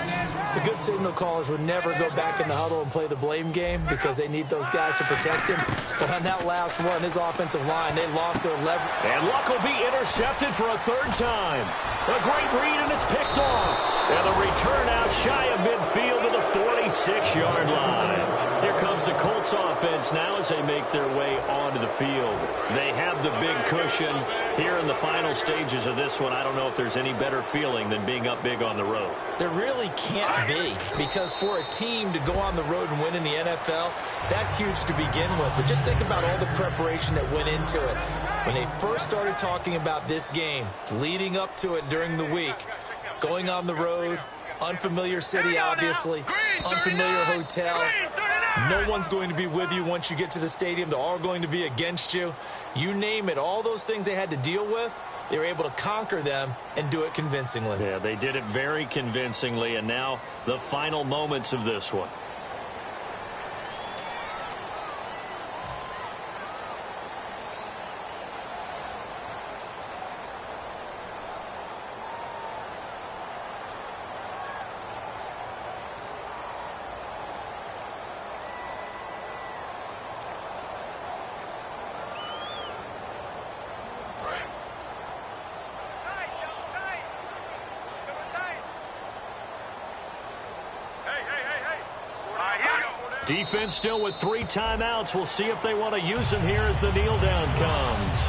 The good signal callers would never go back in the huddle and play the blame game because they need those guys to protect him. But on that last one, his offensive line, they lost their leverage. And Luck will be intercepted for a third time. A great read, and it's picked off. And the return out shy of midfield to the 46-yard line. Here comes the Colts offense now as they make their way onto the field. They have the big cushion. Here in the final stages of this one, I don't know if there's any better feeling than being up big on the road. There really can't be, because for a team to go on the road and win in the NFL, that's huge to begin with. But just think about all the preparation that went into it. When they first started talking about this game, leading up to it during the week, going on the road, unfamiliar city, obviously, unfamiliar hotel. No one's going to be with you once you get to the stadium. They're all going to be against you. You name it, all those things they had to deal with, they were able to conquer them and do it convincingly. Yeah, they did it very convincingly, and now the final moments of this one. Defense still with 3 timeouts. We'll see if they want to use them here as the kneel down comes.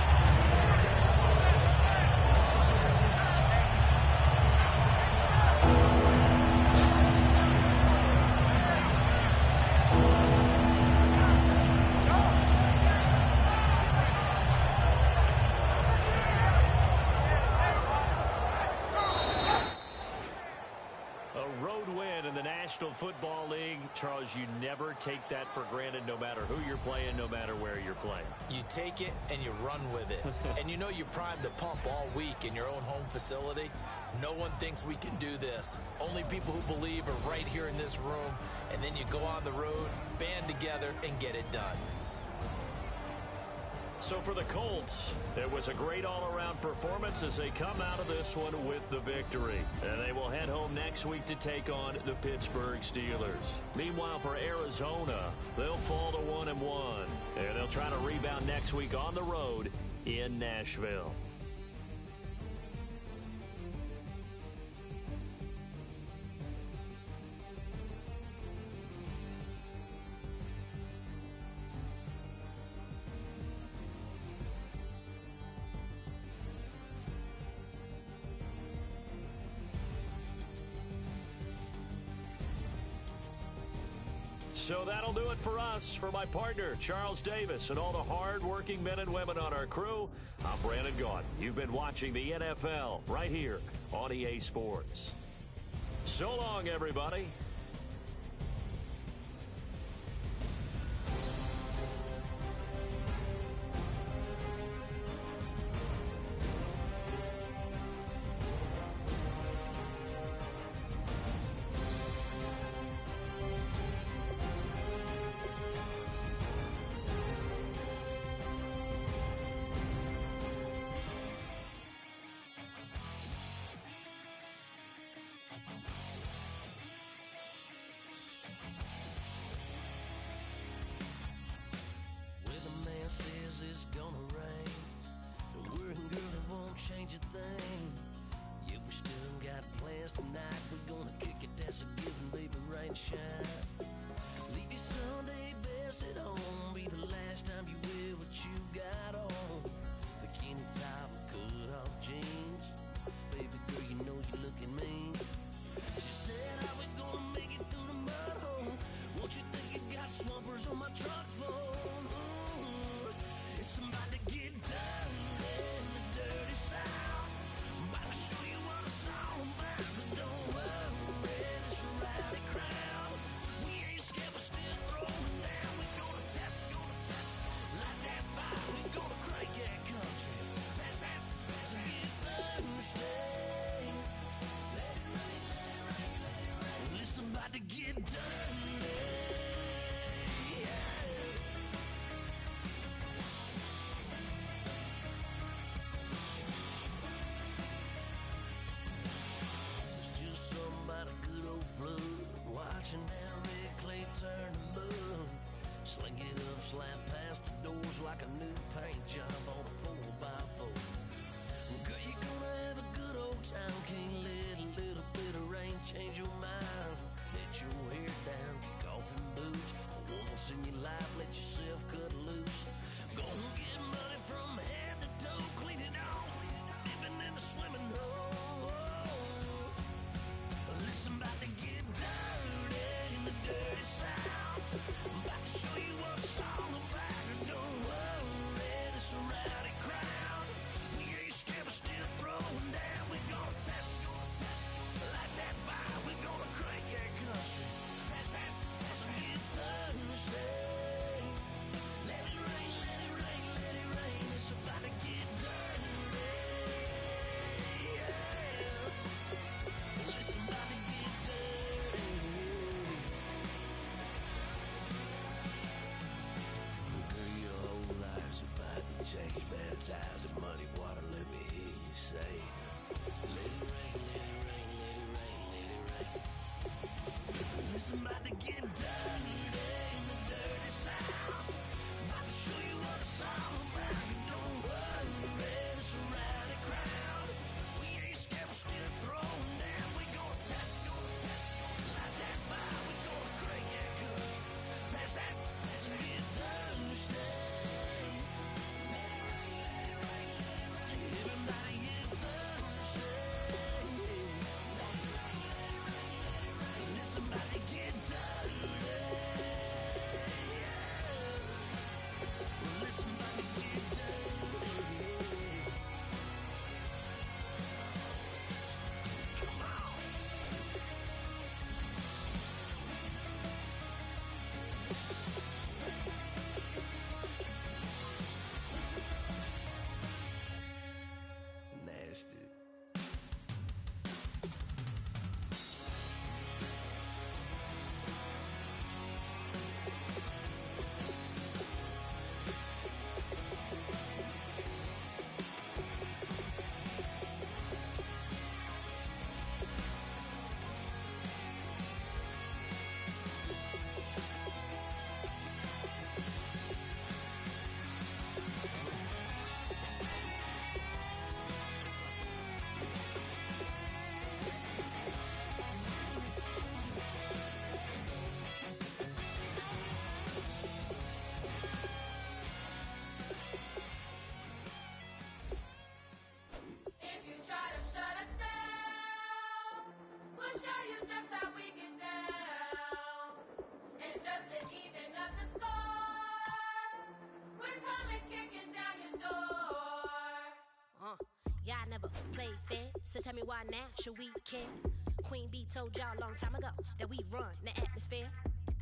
Football League, Charles, you never take that for granted no matter who you're playing, no matter where you're playing. You take it and you run with it. And you know you primed the pump all week in your own home facility. No one thinks we can do this. Only people who believe are right here in this room. And then you go on the road, band together, and get it done. So for the Colts, it was a great all-around performance as they come out of this one with the victory. And they will head home next week to take on the Pittsburgh Steelers. Meanwhile, for Arizona, they'll fall to 1-1. And they'll try to rebound next week on the road in Nashville. So that'll do it for us. For my partner, Charles Davis, and all the hard-working men and women on our crew, I'm Brandon Gaudin. You've been watching the NFL right here on EA Sports. So long, everybody. It's gonna rain. Don't worry, girl, it won't change a thing. Yeah, we still got plans tonight. We're gonna kick it, that's a given, baby, rain, shine. Leave your Sunday best at home. Be the last time you wear what you got on. Bikini top, cut off jeans. Baby girl, you know you're looking mean. She said, how we gonna make it through the mud hole? Won't you think you got swampers on my truck floor? It's about to get done in the dirty south. I'm about to show you what it's all about. But don't worry, it's a rowdy crowd. Yeah, I never played fair, so tell me why now should we care? Queen Bee told y'all a long time ago that we run the atmosphere.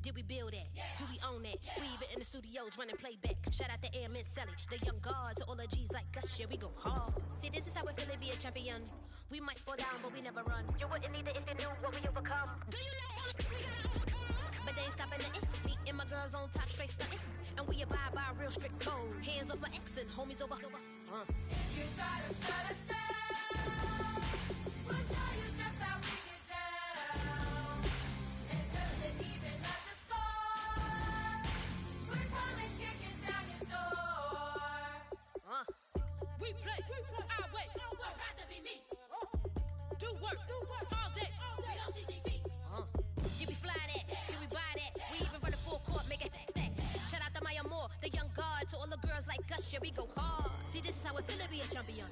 Did we build that? Yeah. Do we own that? Yeah. We even in the studios running playback. Shout out to Am and Sally, the young guards, to all the G's like us. Yeah, we go hard. See, this is how we feel to be a champion. We might fall down, but we never run. You wouldn't need it if you knew what we overcome. Do you know all we gotta overcome? But they ain't stopping nothing. Me and my girls on top, straight stunting. And we abide by a real strict code. Hands over X and homies over. If you try to shut us down, we'll show you just how we get down. And just to even up the score, we're coming kicking down your door. We play our way. I'd rather be me. Do work all day. We don't see defeat. You be fly that, you be buy that. We even run the full court, make it stack. Shout out to Maya Moore, the young guard, to all the girls like us. Yeah, we go hard. See, this is how it feel to be a champion.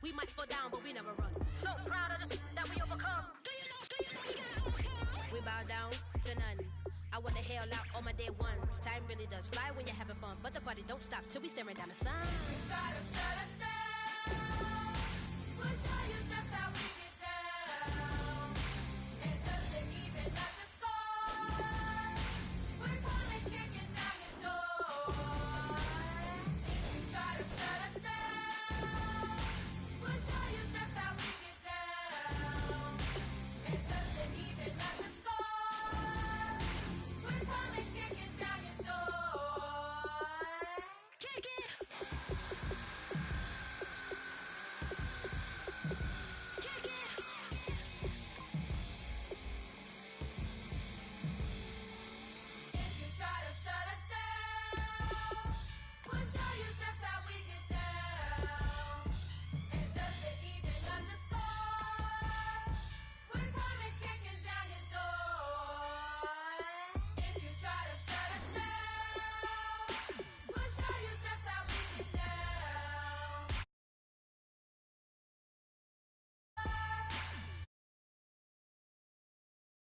We might fall down, but we never run. So proud of that we overcome. Do you know we gotta overcome? We bow down to none. I wanna hail out all my day ones. Time really does fly when you're having fun, but the party don't stop till we staring down the sun. If you try to shut us down, we'll show you just how we get down.